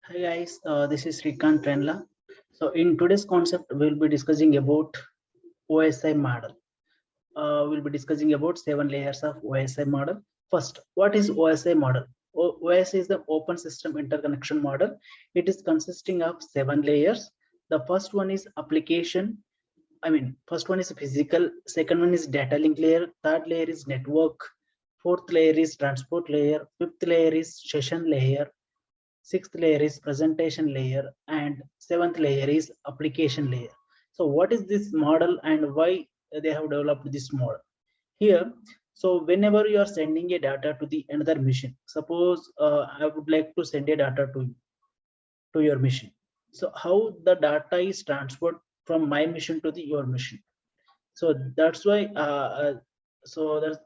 Hi guys, this is Srikant Renla. So in today's concept, we'll be discussing about OSI model. We'll be discussing about 7 layers of OSI model. First, what is OSI model? OSI is the Open System Interconnection Model. It is consisting of 7 layers. The first one is application. First one is physical. Second one is data link layer. Third layer is network. Fourth layer is transport layer. Fifth layer is session layer. Sixth layer is presentation layer, and seventh layer is application layer. So what is this model and why they have developed this model here? So whenever you are sending a data to the another machine, suppose I would like to send a data to your machine. So how the data is transferred from my machine to the your machine? So that's why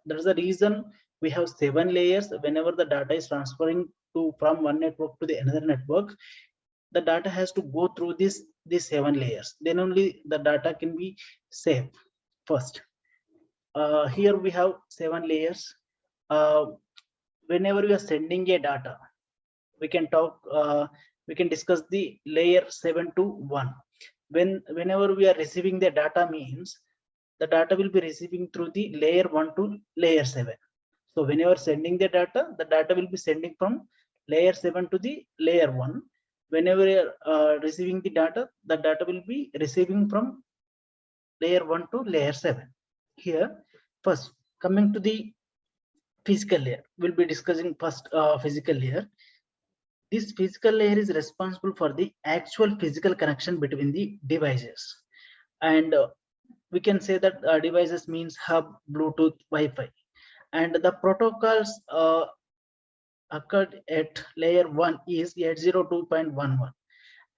there's a reason we have 7 layers. Whenever the data is transferring to from one network to the another network, the data has to go through these 7 layers, then only the data can be saved. First, here we have 7 layers. uh, Whenever we are sending a data, we can talk we can discuss the layer 7 to 1. Whenever we are receiving the data means the data will be receiving through the layer 1 to layer 7. So whenever sending the data will be sending from layer 7 to the layer 1. Whenever you are receiving the data will be receiving from layer 1 to layer 7. Here, first, coming to the physical layer, we'll be discussing first physical layer. This physical layer is responsible for the actual physical connection between the devices. And we can say that devices means hub, Bluetooth, Wi-Fi. And the protocols occurred at layer 1 is 802.11.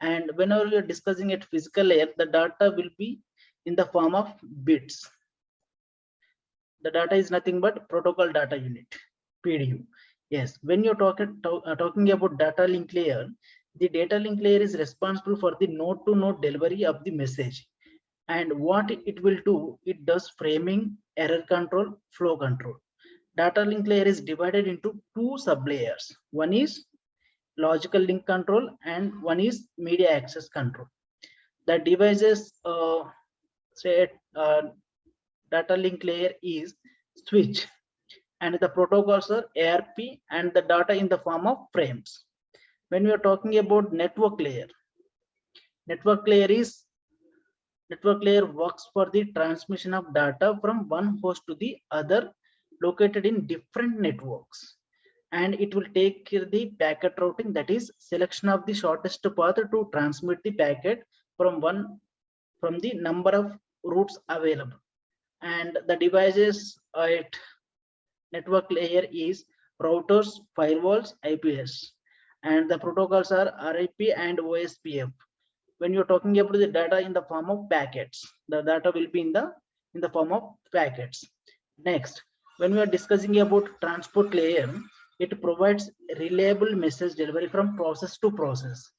And whenever we are discussing at physical layer, the data will be in the form of bits. The data is nothing but protocol data unit, PDU. Yes, when you're talking about data link layer, the data link layer is responsible for the node to node delivery of the message. And what it will do, it does framing, error control, flow control. Data link layer is divided into two sub layers. One is logical link control and one is media access control. The devices say data link layer is switch, and the protocols are ARP and the data in the form of frames. When we are talking about network layer is network layer works for the transmission of data from one host to the other located in different networks, and it will take care the packet routing, that is selection of the shortest path to transmit the packet from the number of routes available. And the devices at network layer is routers, firewalls, IPS, and the protocols are RIP and OSPF. When you're talking about the data in the form of packets, the data will be in the form of packets. Next, when we are discussing about transport layer, it provides reliable message delivery from process to process.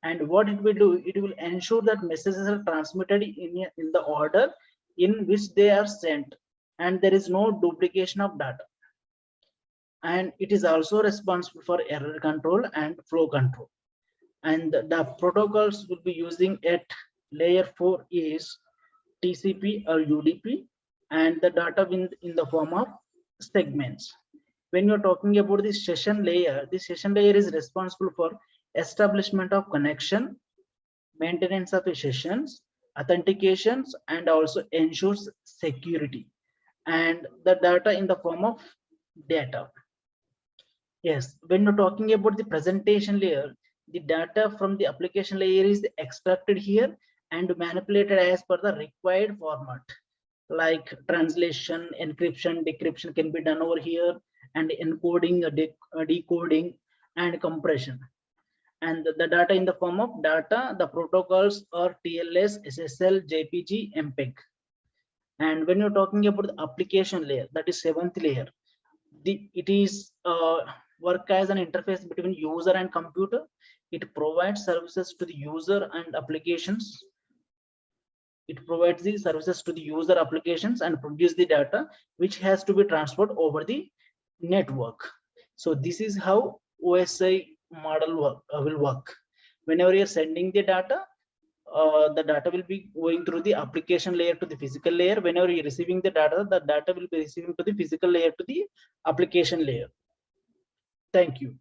And what it will do, it will ensure that messages are transmitted in the order in which they are sent, and there is no duplication of data. And it is also responsible for error control and flow control. And the protocols will be using at layer 4 is TCP or UDP, and the data in the form of segments. When you're talking about the session layer is responsible for establishment of connection, maintenance of sessions, authentications, and also ensures security, and the data in the form of data. Yes, when you're talking about the presentation layer, the data from the application layer is extracted here and manipulated as per the required format. Like translation, encryption, decryption can be done over here, and encoding, decoding, and compression. And the data in the form of data, the protocols are TLS, SSL, JPG, MPEG. And when you're talking about the application layer, that is 7th layer, it is work as an interface between user and computer. It provides services to the user and applications. It provides the services to the user applications and produce the data which has to be transferred over the network. So this is how OSI model will work. Whenever you're sending the data will be going through the application layer to the physical layer. Whenever you're receiving the data will be receiving to the physical layer to the application layer. Thank you.